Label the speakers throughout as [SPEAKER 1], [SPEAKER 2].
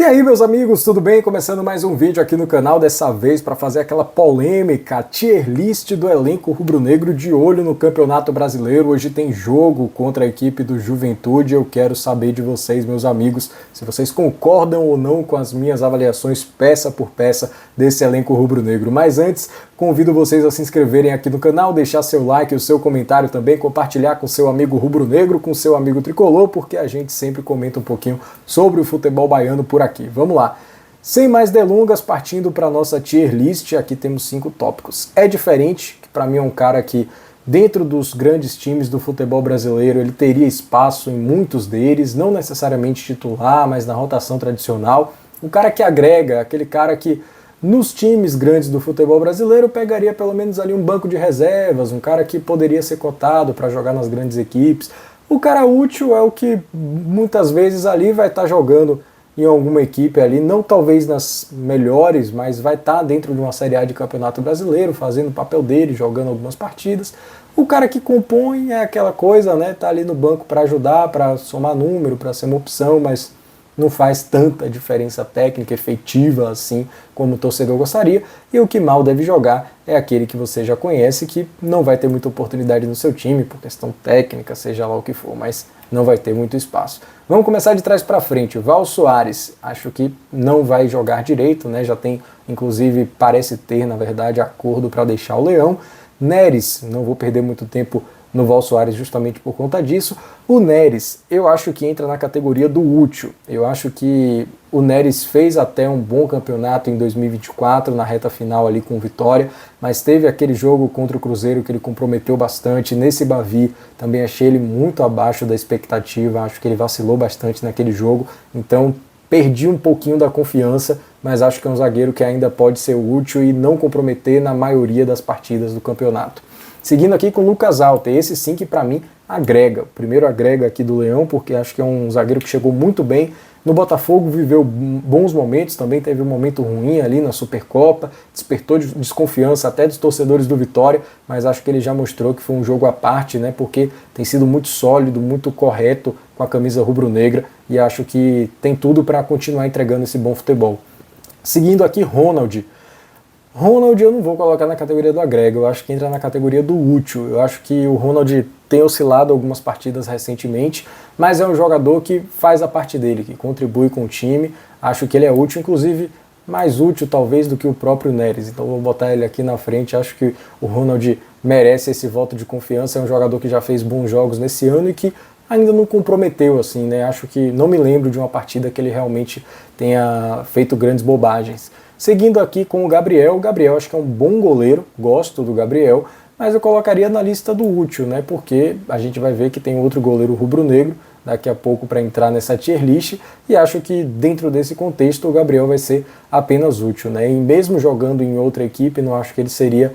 [SPEAKER 1] aí, meus amigos, tudo bem? Começando mais um vídeo aqui no canal, dessa vez para fazer aquela polêmica tier list do elenco rubro-negro de olho no Campeonato Brasileiro. Hoje tem jogo contra a equipe do Juventude. Eu quero saber de vocês, meus amigos, se vocês concordam ou não com as minhas avaliações peça por peça desse elenco rubro-negro. Mas antes, convido vocês a se inscreverem aqui no canal, deixar seu like, o seu comentário também, compartilhar com seu amigo rubro-negro, com seu amigo tricolor, porque a gente sempre comenta um pouquinho sobre o futebol baiano por aqui. Vamos lá. Sem mais delongas, partindo para a nossa tier list, aqui temos 5 tópicos. É diferente, que para mim é um cara que, dentro dos grandes times do futebol brasileiro, ele teria espaço em muitos deles, não necessariamente titular, mas na rotação tradicional. Um cara que agrega, aquele cara que nos times grandes do futebol brasileiro pegaria pelo menos ali um banco de reservas, um cara que poderia ser cotado para jogar nas grandes equipes. O cara útil é o que muitas vezes ali vai estar jogando em alguma equipe ali, não talvez nas melhores, mas vai estar dentro de uma Série A de Campeonato Brasileiro, fazendo o papel dele, jogando algumas partidas. O cara que compõe é aquela coisa, né? Tá ali no banco para ajudar, para somar número, para ser uma opção, mas não faz tanta diferença técnica, efetiva assim, como o torcedor gostaria. E o que mal deve jogar é aquele que você já conhece, que não vai ter muita oportunidade no seu time, por questão técnica, seja lá o que for, mas não vai ter muito espaço. Vamos começar de trás para frente. O Val Soares, acho que não vai jogar direito, né? Já tem, inclusive, parece ter, na verdade, acordo para deixar o Leão. Neres, não vou perder muito tempo no Val Soares justamente por conta disso. O Neres, eu acho que entra na categoria do útil. Eu acho que o Neres fez até um bom campeonato em 2024, na reta final ali com Vitória, mas teve aquele jogo contra o Cruzeiro que ele comprometeu bastante. Nesse Bavi também achei ele muito abaixo da expectativa, acho que ele vacilou bastante naquele jogo, então perdi um pouquinho da confiança, mas acho que é um zagueiro que ainda pode ser útil e não comprometer na maioria das partidas do campeonato. Seguindo aqui com o Lucas Alter, esse sim que para mim agrega. O primeiro agrega aqui do Leão, porque acho que é um zagueiro que chegou muito bem no Botafogo, viveu bons momentos, também teve um momento ruim ali na Supercopa, despertou desconfiança até dos torcedores do Vitória, mas acho que ele já mostrou que foi um jogo à parte, né, porque tem sido muito sólido, muito correto com a camisa rubro-negra e acho que tem tudo para continuar entregando esse bom futebol. Seguindo aqui, Ronald eu não vou colocar na categoria do agrega, eu acho que entra na categoria do útil. Eu acho que o Ronald tem oscilado algumas partidas recentemente, mas é um jogador que faz a parte dele, que contribui com o time. Acho que ele é útil, inclusive mais útil talvez do que o próprio Neres. Então vou botar ele aqui na frente. Acho que o Ronald merece esse voto de confiança. É um jogador que já fez bons jogos nesse ano e que ainda não comprometeu, assim, né? Acho que não me lembro de uma partida que ele realmente tenha feito grandes bobagens. Seguindo aqui com o Gabriel acho que é um bom goleiro, gosto do Gabriel, mas eu colocaria na lista do útil, né? Porque a gente vai ver que tem outro goleiro rubro-negro daqui a pouco para entrar nessa tier list, e acho que dentro desse contexto o Gabriel vai ser apenas útil, né? E mesmo jogando em outra equipe, não acho que ele seria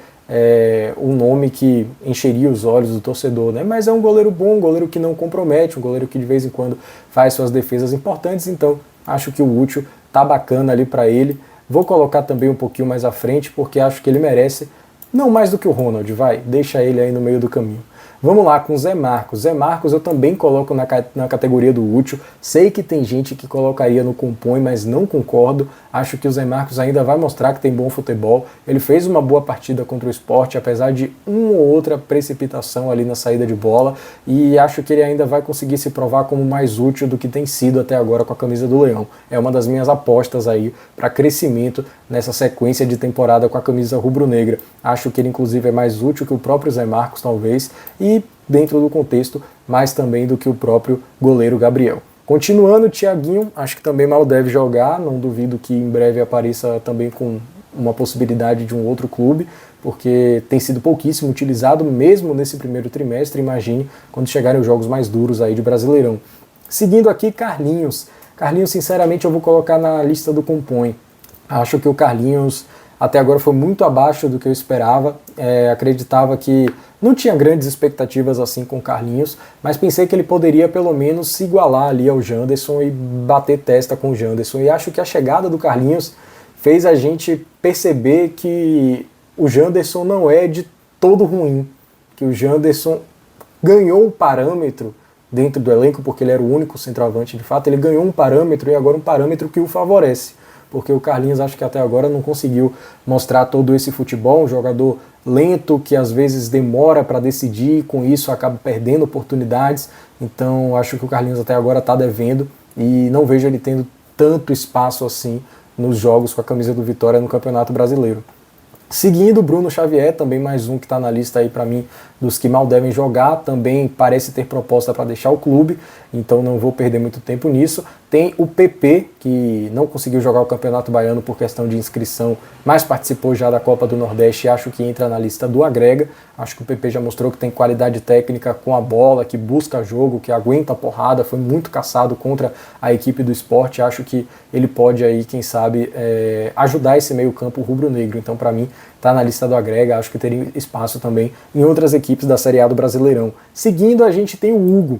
[SPEAKER 1] um nome que encheria os olhos do torcedor, né? Mas é um goleiro bom, um goleiro que não compromete, um goleiro que de vez em quando faz suas defesas importantes, então acho que o útil tá bacana ali para ele. Vou colocar também um pouquinho mais à frente, porque acho que ele merece, não mais do que o Ronald, deixa ele aí no meio do caminho. Vamos lá com o Zé Marcos. Zé Marcos eu também coloco na categoria do útil. Sei que tem gente que colocaria no compõe, mas não concordo. Acho que o Zé Marcos ainda vai mostrar que tem bom futebol. Ele fez uma boa partida contra o Sport, apesar de uma ou outra precipitação ali na saída de bola. E acho que ele ainda vai conseguir se provar como mais útil do que tem sido até agora com a camisa do Leão. É uma das minhas apostas aí para crescimento nessa sequência de temporada com a camisa rubro-negra. Acho que ele inclusive é mais útil que o próprio Zé Marcos, talvez, e dentro do contexto, mais também do que o próprio goleiro Gabriel. Continuando, o Thiaguinho, acho que também mal deve jogar, não duvido que em breve apareça também com uma possibilidade de um outro clube, porque tem sido pouquíssimo utilizado, mesmo nesse primeiro trimestre, imagine quando chegarem os jogos mais duros aí de Brasileirão. Seguindo aqui, Carlinhos, sinceramente, eu vou colocar na lista do compõe. Acho que o Carlinhos até agora foi muito abaixo do que eu esperava, acreditava que não tinha grandes expectativas assim com o Carlinhos, mas pensei que ele poderia pelo menos se igualar ali ao Janderson e bater testa com o Janderson. E acho que a chegada do Carlinhos fez a gente perceber que o Janderson não é de todo ruim, que o Janderson ganhou um parâmetro dentro do elenco, porque ele era o único centroavante de fato. Ele ganhou um parâmetro e agora um parâmetro que o favorece, porque o Carlinhos acho que até agora não conseguiu mostrar todo esse futebol, um jogador lento que às vezes demora para decidir, com isso acaba perdendo oportunidades. Então acho que o Carlinhos até agora está devendo e não vejo ele tendo tanto espaço assim nos jogos com a camisa do Vitória no Campeonato Brasileiro. Seguindo, Bruno Xavier, também mais um que está na lista aí para mim dos que mal devem jogar, também parece ter proposta para deixar o clube, então não vou perder muito tempo nisso. Tem o PP, que não conseguiu jogar o Campeonato Baiano por questão de inscrição, mas participou já da Copa do Nordeste e acho que entra na lista do Agrega. Acho que o PP já mostrou que tem qualidade técnica com a bola, que busca jogo, que aguenta a porrada, foi muito caçado contra a equipe do Sport. Acho que ele pode aí, quem sabe, ajudar esse meio campo rubro-negro. Então, para mim, está na lista do Agrega, acho que teria espaço também em outras equipes da Série A do Brasileirão. Seguindo, a gente tem o Hugo.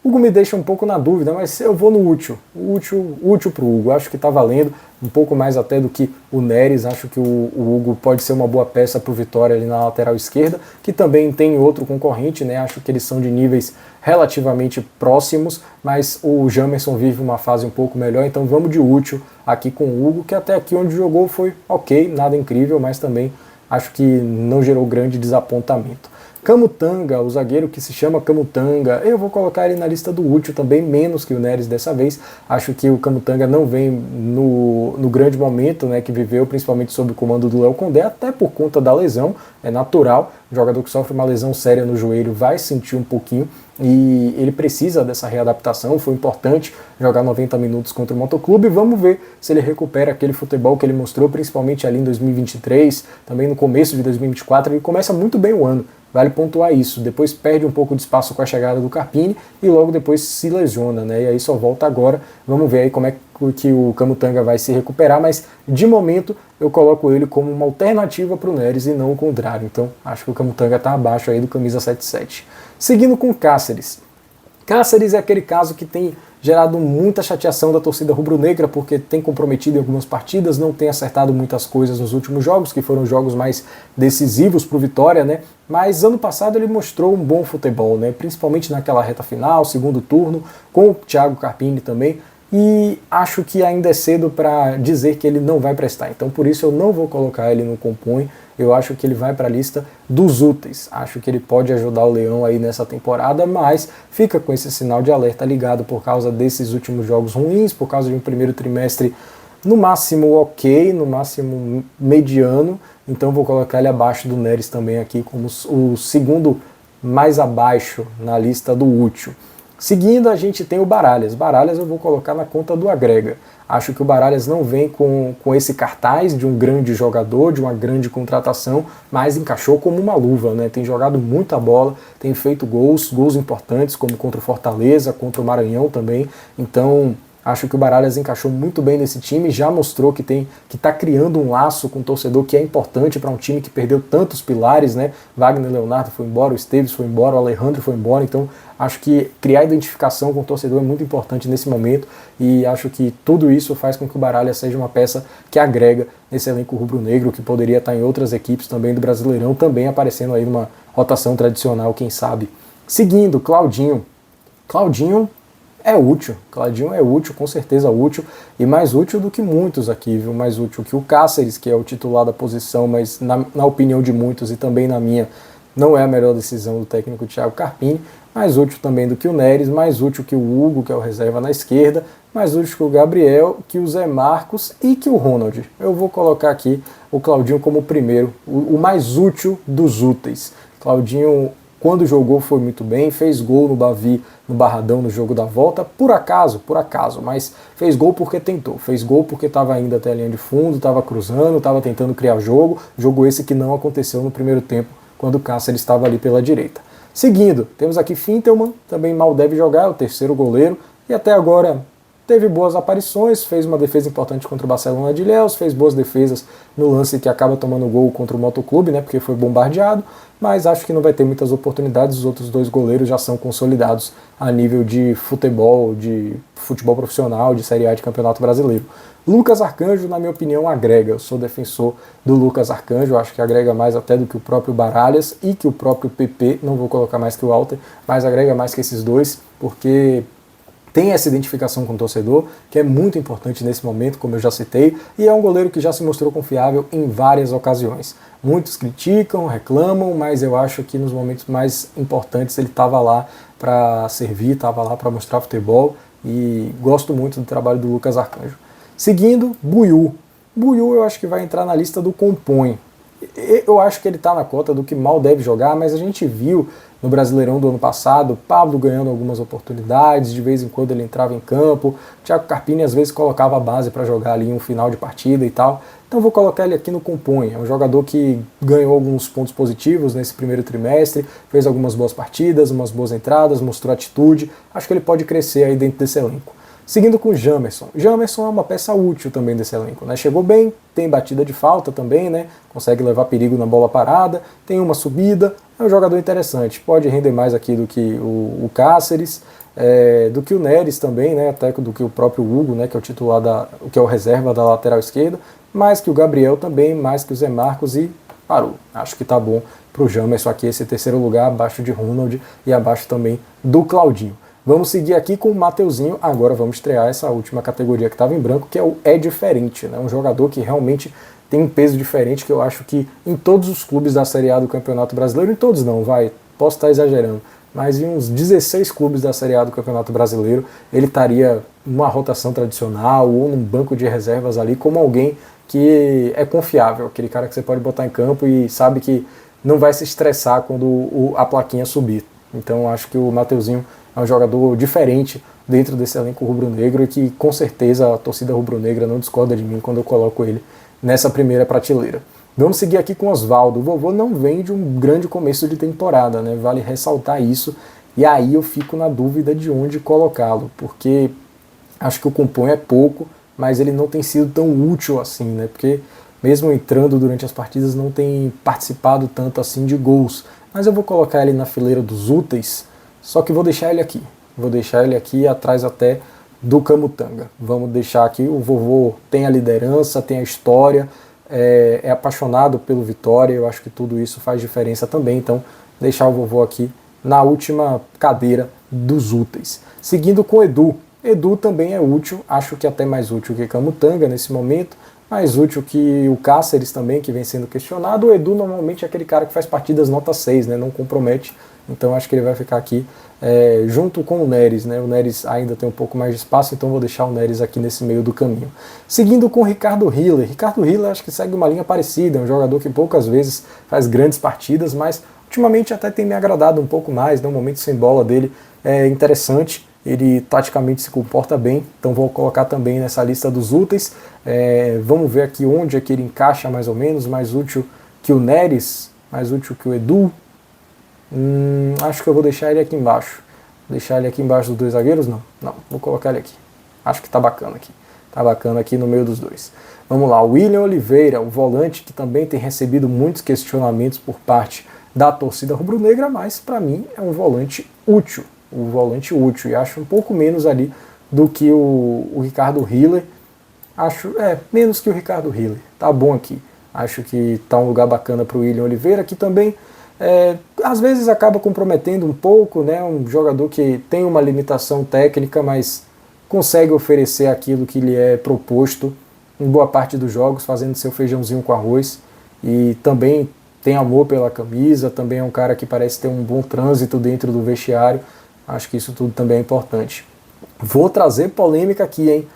[SPEAKER 1] O Hugo me deixa um pouco na dúvida, mas eu vou no útil. Útil para o Hugo. Acho que está valendo um pouco mais até do que o Neres. Acho que o Hugo pode ser uma boa peça para o Vitória ali na lateral esquerda, que também tem outro concorrente, né? Acho que eles são de níveis relativamente próximos, mas o Jamerson vive uma fase um pouco melhor, então vamos de útil aqui com o Hugo, que até aqui onde jogou foi ok, nada incrível, mas também acho que não gerou grande desapontamento. Camutanga, o zagueiro que se chama Camutanga, eu vou colocar ele na lista do útil também, menos que o Neres dessa vez. Acho que o Camutanga não vem no grande momento, né, que viveu, principalmente sob o comando do Léo Condé, até por conta da lesão, é natural. O jogador que sofre uma lesão séria no joelho vai sentir um pouquinho e ele precisa dessa readaptação. Foi importante jogar 90 minutos contra o Motoclube. Vamos ver se ele recupera aquele futebol que ele mostrou, principalmente ali em 2023, também no começo de 2024. Ele começa muito bem o ano, vale pontuar isso. Depois perde um pouco de espaço com a chegada do Carpini e logo depois se lesiona, né? E aí só volta agora. Vamos ver aí como é que o Camutanga vai se recuperar, mas de momento eu coloco ele como uma alternativa para o Neres e não o contrário. Então acho que o Camutanga está abaixo aí do camisa 77. Seguindo com Cáceres. Cáceres é aquele caso que tem gerado muita chateação da torcida rubro-negra, porque tem comprometido em algumas partidas, não tem acertado muitas coisas nos últimos jogos, que foram jogos mais decisivos para o Vitória, né? Mas ano passado ele mostrou um bom futebol, né? Principalmente naquela reta final, segundo turno, com o Thiago Carpini também, e acho que ainda é cedo para dizer que ele não vai prestar, então por isso eu não vou colocar ele no compõe. Eu acho que ele vai para a lista dos úteis. Acho que ele pode ajudar o Leão aí nessa temporada, mas fica com esse sinal de alerta ligado por causa desses últimos jogos ruins, por causa de um primeiro trimestre no máximo ok, no máximo mediano. Então vou colocar ele abaixo do Neres também aqui como o segundo mais abaixo na lista do útil. Seguindo, a gente tem o Baralhas. Baralhas eu vou colocar na conta do Agrega. Acho que o Baralhas não vem com esse cartaz de um grande jogador, de uma grande contratação, mas encaixou como uma luva, né? Tem jogado muita bola, tem feito gols importantes, como contra o Fortaleza, contra o Maranhão também. Então, acho que o Baralhas encaixou muito bem nesse time, já mostrou que está criando um laço com o torcedor que é importante para um time que perdeu tantos pilares, né? Wagner Leonardo foi embora, o Esteves foi embora, o Alejandro foi embora, então acho que criar identificação com o torcedor é muito importante nesse momento e acho que tudo isso faz com que o Baralhas seja uma peça que agrega nesse elenco rubro-negro, que poderia estar em outras equipes também do Brasileirão, também aparecendo aí numa rotação tradicional, quem sabe. Seguindo, Claudinho. Claudinho é útil, Claudinho é útil, com certeza útil, e mais útil do que muitos aqui, viu? Mais útil que o Cáceres, que é o titular da posição, mas na opinião de muitos e também na minha, não é a melhor decisão do técnico Thiago Carpini. Mais útil também do que o Neres, mais útil que o Hugo, que é o reserva na esquerda, mais útil que o Gabriel, que o Zé Marcos e que o Ronald. Eu vou colocar aqui o Claudinho como o primeiro, o mais útil dos úteis. Claudinho, quando jogou, foi muito bem, fez gol no Bavi, no Barradão, no jogo da volta, por acaso, mas fez gol porque tentou, fez gol porque estava indo até a linha de fundo, estava cruzando, estava tentando criar jogo esse que não aconteceu no primeiro tempo, quando o Cáceres estava ali pela direita. Seguindo, temos aqui Fintelman, também mal deve jogar, é o terceiro goleiro, e até agora teve boas aparições, fez uma defesa importante contra o Barcelona de Ilhéus, fez boas defesas no lance que acaba tomando gol contra o Motoclube, né, porque foi bombardeado, mas acho que não vai ter muitas oportunidades. Os outros dois goleiros já são consolidados a nível de futebol profissional, de Série A de Campeonato Brasileiro. Lucas Arcanjo, na minha opinião, agrega. Eu sou defensor do Lucas Arcanjo, acho que agrega mais até do que o próprio Baralhas e que o próprio PP, não vou colocar mais que o Walter, mas agrega mais que esses dois, porque tem essa identificação com o torcedor, que é muito importante nesse momento, como eu já citei, e é um goleiro que já se mostrou confiável em várias ocasiões. Muitos criticam, reclamam, mas eu acho que nos momentos mais importantes ele estava lá para servir, estava lá para mostrar futebol, e gosto muito do trabalho do Lucas Arcanjo. Seguindo, Buiú. Buiú eu acho que vai entrar na lista do compõe. Eu acho que ele está na cota do que mal deve jogar, mas a gente viu no Brasileirão do ano passado, Pablo ganhando algumas oportunidades, de vez em quando ele entrava em campo, Thiago Carpini às vezes colocava a base para jogar ali um final de partida e tal, então vou colocar ele aqui no compõe. É um jogador que ganhou alguns pontos positivos nesse primeiro trimestre, fez algumas boas partidas, umas boas entradas, mostrou atitude, acho que ele pode crescer aí dentro desse elenco. Seguindo com o Jamerson. Jamerson é uma peça útil também desse elenco, né? Chegou bem, tem batida de falta também, né? Consegue levar perigo na bola parada, tem uma subida, é um jogador interessante, pode render mais aqui do que o Cáceres, do que o Neres também, né? Até do que o próprio Hugo, né? Que é o titular que é o reserva da lateral esquerda, mais que o Gabriel também, mais que o Zé Marcos e parou. Acho que tá bom pro Jamerson aqui, esse terceiro lugar, abaixo de Ronald e abaixo também do Claudinho. Vamos seguir aqui com o Mateuzinho, agora vamos estrear essa última categoria que estava em branco, que é o É Diferente, né? Um jogador que realmente tem um peso diferente, que eu acho que em todos os clubes da Série A do Campeonato Brasileiro, em todos não, posso estar exagerando, mas em uns 16 clubes da Série A do Campeonato Brasileiro, ele estaria numa rotação tradicional ou num banco de reservas ali, como alguém que é confiável, aquele cara que você pode botar em campo e sabe que não vai se estressar quando a plaquinha subir. Então eu acho que o Mateuzinho é um jogador diferente dentro desse elenco rubro-negro e que com certeza a torcida rubro-negra não discorda de mim quando eu coloco ele nessa primeira prateleira. Vamos seguir aqui com Oswaldo. O vovô não vem de um grande começo de temporada, né? Vale ressaltar isso. E aí eu fico na dúvida de onde colocá-lo, porque acho que o compõe é pouco, mas ele não tem sido tão útil assim, né? Porque mesmo entrando durante as partidas não tem participado tanto assim de gols. Mas eu vou colocar ele na fileira dos úteis, só que vou deixar ele aqui. Vou deixar ele aqui atrás até do Camutanga. Vamos deixar aqui, o vovô tem a liderança, tem a história, é apaixonado pelo Vitória, eu acho que tudo isso faz diferença também, então deixar o vovô aqui na última cadeira dos úteis. Seguindo com Edu. Edu também é útil, acho que até mais útil que Camutanga nesse momento, mais útil que o Cáceres também, que vem sendo questionado. O Edu normalmente é aquele cara que faz partidas nota 6, né, não compromete, então acho que ele vai ficar aqui junto com o Neres, né? O Neres ainda tem um pouco mais de espaço, então vou deixar o Neres aqui nesse meio do caminho. Seguindo com o Ricardo Hiller. Ricardo Hiller acho que segue uma linha parecida, é um jogador que poucas vezes faz grandes partidas, mas ultimamente até tem me agradado um pouco mais, né? O momento sem bola dele é interessante, ele taticamente se comporta bem, então vou colocar também nessa lista dos úteis. Vamos ver aqui onde é que ele encaixa mais ou menos, mais útil que o Neres, mais útil que o Edu. Acho que eu vou deixar ele aqui embaixo. Deixar ele aqui embaixo dos dois zagueiros? Não, vou colocar ele aqui. Acho que tá bacana aqui. Tá bacana aqui no meio dos dois. Vamos lá, o William Oliveira, o volante que também tem recebido muitos questionamentos por parte da torcida rubro-negra, mas para mim é um volante útil. E acho um pouco menos ali do que o Ricardo Hiller. Acho, menos que o Ricardo Hiller. Tá bom aqui. Acho que tá um lugar bacana para o William Oliveira, que também às vezes acaba comprometendo um pouco, né? Um jogador que tem uma limitação técnica, mas consegue oferecer aquilo que lhe é proposto em boa parte dos jogos, fazendo seu feijãozinho com arroz, e também tem amor pela camisa, também é um cara que parece ter um bom trânsito dentro do vestiário. Acho que isso tudo também é importante. Vou trazer polêmica aqui, hein?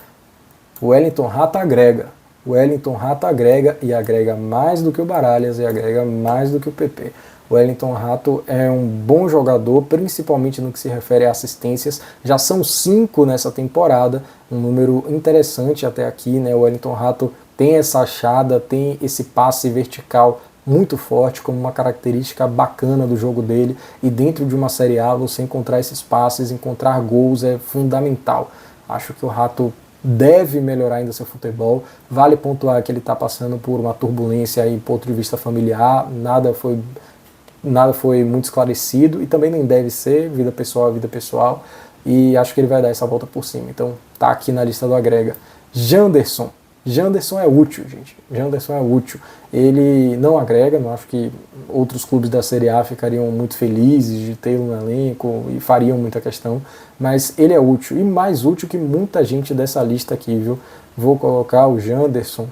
[SPEAKER 1] O Wellington Rato agrega. O Wellington Rato agrega, e agrega mais do que o Baralhas, e agrega mais do que o PP. O Wellington Rato é um bom jogador, principalmente no que se refere a assistências. Já são 5 nessa temporada, um número interessante até aqui, né? O Wellington Rato tem essa achada, tem esse passe vertical muito forte, como uma característica bacana do jogo dele. E dentro de uma Série A, você encontrar esses passes, encontrar gols é fundamental. Acho que o Rato deve melhorar ainda seu futebol. Vale pontuar que ele está passando por uma turbulência aí, do ponto de vista familiar, nada foi muito esclarecido e também nem deve ser, vida pessoal é vida pessoal, e acho que ele vai dar essa volta por cima. Então tá aqui na lista do agrega. Janderson é útil, gente. Janderson é útil. Ele não agrega, não acho que outros clubes da Série A ficariam muito felizes de tê-lo no elenco e fariam muita questão, mas ele é útil, e mais útil que muita gente dessa lista aqui, viu? Vou colocar o Janderson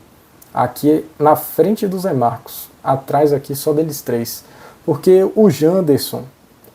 [SPEAKER 1] aqui na frente do Zé Marcos, atrás aqui só deles três, porque o Janderson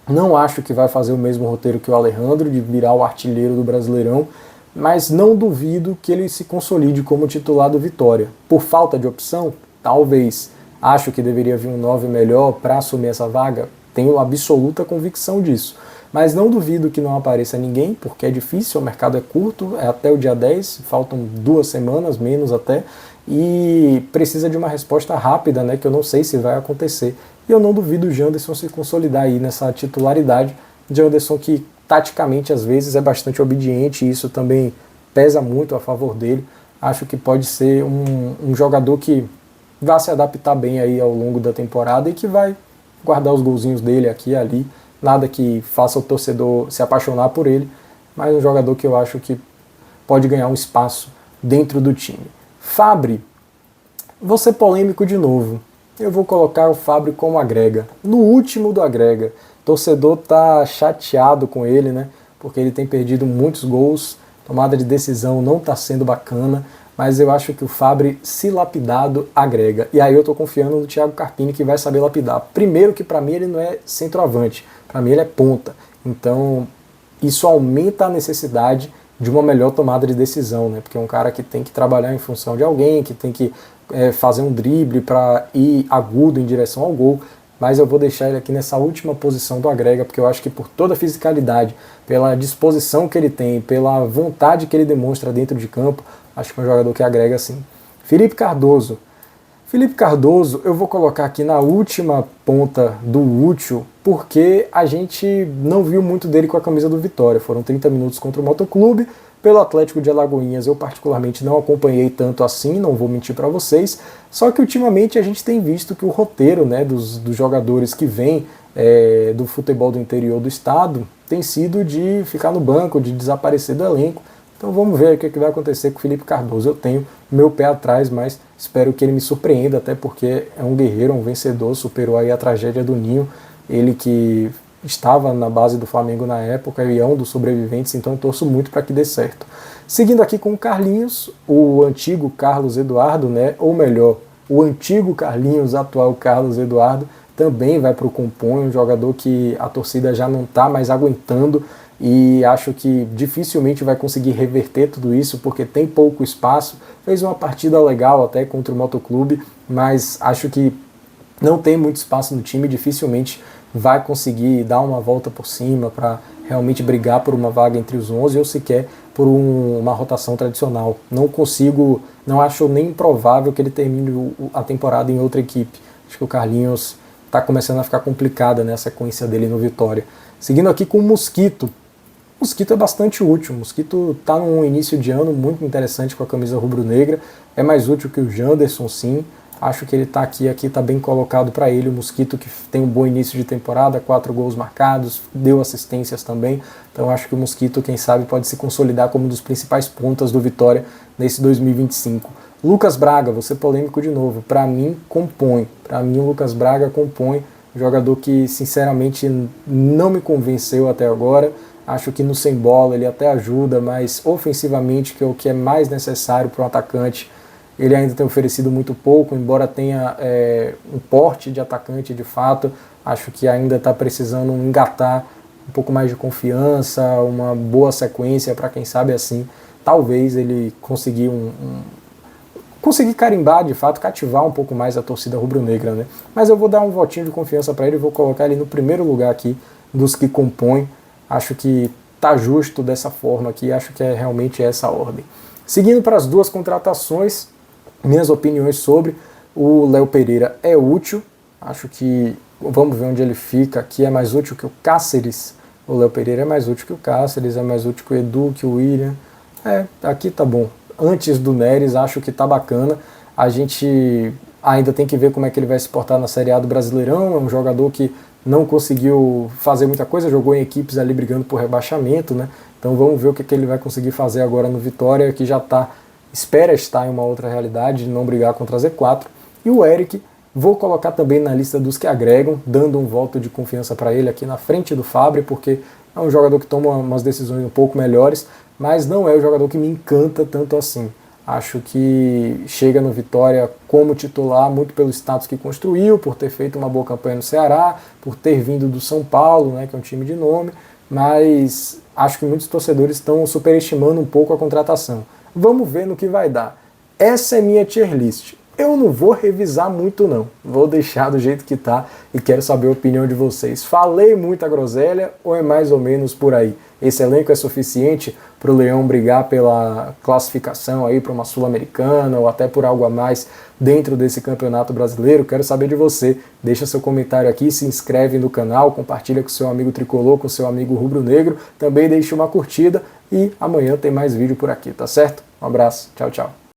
[SPEAKER 1] não acho que vai fazer o mesmo roteiro que o Alejandro, de virar o artilheiro do Brasileirão, mas não duvido que ele se consolide como titular do Vitória. Por falta de opção, talvez. Acho que deveria vir um 9 melhor para assumir essa vaga, tenho absoluta convicção disso. Mas não duvido que não apareça ninguém, porque é difícil, o mercado é curto, é até o dia 10, faltam 2 semanas, menos até, e precisa de uma resposta rápida, né, que eu não sei se vai acontecer. E eu não duvido o Janderson se consolidar aí nessa titularidade. Janderson que taticamente às vezes é bastante obediente, e isso também pesa muito a favor dele. Acho que pode ser um jogador que vai se adaptar bem aí ao longo da temporada e que vai guardar os golzinhos dele aqui e ali. Nada que faça o torcedor se apaixonar por ele, mas um jogador que eu acho que pode ganhar um espaço dentro do time. Fabri, vou ser polêmico de novo. Eu vou colocar o Fabri como agrega. No último do agrega. O torcedor tá chateado com ele, né? Porque ele tem perdido muitos gols, tomada de decisão não tá sendo bacana, mas eu acho que o Fabri, se lapidado, agrega. E aí eu tô confiando no Thiago Carpini, que vai saber lapidar. Primeiro que para mim ele não é centroavante, para mim ele é ponta. Então isso aumenta a necessidade de uma melhor tomada de decisão, né? Porque é um cara que tem que trabalhar em função de alguém, que tem que fazer um drible para ir agudo em direção ao gol. Mas eu vou deixar ele aqui nessa última posição do agrega, porque eu acho que por toda a fisicalidade, pela disposição que ele tem, pela vontade que ele demonstra dentro de campo, acho que é um jogador que agrega sim. Felipe Cardoso, eu vou colocar aqui na última ponta do útil, porque a gente não viu muito dele com a camisa do Vitória. Foram 30 minutos contra o Motoclube. Pelo Atlético de Alagoinhas eu particularmente não acompanhei tanto assim, não vou mentir para vocês, só que ultimamente a gente tem visto que o roteiro, né, dos jogadores que vêm do futebol do interior do estado tem sido de ficar no banco, de desaparecer do elenco. Então vamos ver o que vai acontecer com o Felipe Cardoso. Eu tenho meu pé atrás, mas espero que ele me surpreenda, até porque é um guerreiro, um vencedor, superou aí a tragédia do Ninho, ele que estava na base do Flamengo na época e é um dos sobreviventes, então torço muito para que dê certo. Seguindo aqui com o Carlinhos, o antigo Carlos Eduardo, né, ou melhor, o antigo Carlinhos, atual Carlos Eduardo, também vai para o Compõe, um jogador que a torcida já não está mais aguentando e acho que dificilmente vai conseguir reverter tudo isso porque tem pouco espaço. Fez uma partida legal até contra o Motoclube, mas acho que não tem muito espaço no time, dificilmente vai conseguir dar uma volta por cima para realmente brigar por uma vaga entre os 11 ou sequer por uma rotação tradicional. Não acho nem improvável que ele termine a temporada em outra equipe. Acho que o Carlinhos está começando a ficar complicada, né, a sequência dele no Vitória. Seguindo aqui com o Mosquito. O Mosquito é bastante útil. O Mosquito está num início de ano muito interessante com a camisa rubro-negra. É mais útil que o Janderson, sim. Acho que ele está aqui está bem colocado para ele. O Mosquito que tem um bom início de temporada, 4 gols marcados, deu assistências também. Então acho que o Mosquito, quem sabe, pode se consolidar como um dos principais pontas do Vitória nesse 2025. Lucas Braga, vou ser polêmico de novo, para mim compõe. Para mim o Lucas Braga compõe, jogador que sinceramente não me convenceu até agora. Acho que no sem bola ele até ajuda, mas ofensivamente, que é o que é mais necessário para um atacante, ele ainda tem oferecido muito pouco, embora tenha um porte de atacante de fato. Acho que ainda está precisando engatar um pouco mais de confiança, uma boa sequência para quem sabe assim, talvez ele conseguir conseguir carimbar de fato, cativar um pouco mais a torcida rubro-negra, né? Mas eu vou dar um votinho de confiança para ele e vou colocar ele no primeiro lugar aqui dos que compõem. Acho que tá justo dessa forma aqui, acho que é realmente essa a ordem. Seguindo para as duas contratações, minhas opiniões sobre o Léo Pereira é útil, acho que, vamos ver onde ele fica, aqui é mais útil que o Cáceres, o Léo Pereira é mais útil que o Cáceres, é mais útil que o Edu, que o William, Aqui tá bom. Antes do Neres, acho que tá bacana. A gente ainda tem que ver como é que ele vai se portar na Série A do Brasileirão. É um jogador que não conseguiu fazer muita coisa, jogou em equipes ali brigando por rebaixamento, né? Então vamos ver o que ele vai conseguir fazer agora no Vitória, que já espera estar em uma outra realidade, de não brigar contra a Z4. E o Eric, vou colocar também na lista dos que agregam, dando um voto de confiança para ele aqui na frente do Fabri, porque é um jogador que toma umas decisões um pouco melhores, mas não é o jogador que me encanta tanto assim. Acho que chega no Vitória como titular muito pelo status que construiu, por ter feito uma boa campanha no Ceará, por ter vindo do São Paulo, né, que é um time de nome, mas acho que muitos torcedores estão superestimando um pouco a contratação. Vamos ver no que vai dar. Essa é minha tier list. Eu não vou revisar muito não, vou deixar do jeito que tá e quero saber a opinião de vocês. Falei muita groselha ou é mais ou menos por aí? Esse elenco é suficiente para o Leão brigar pela classificação aí para uma Sul-Americana ou até por algo a mais dentro desse campeonato brasileiro? Quero saber de você. Deixa seu comentário aqui, se inscreve no canal, compartilha com seu amigo tricolor, com seu amigo rubro-negro, também deixa uma curtida e amanhã tem mais vídeo por aqui, tá certo? Um abraço, tchau, tchau.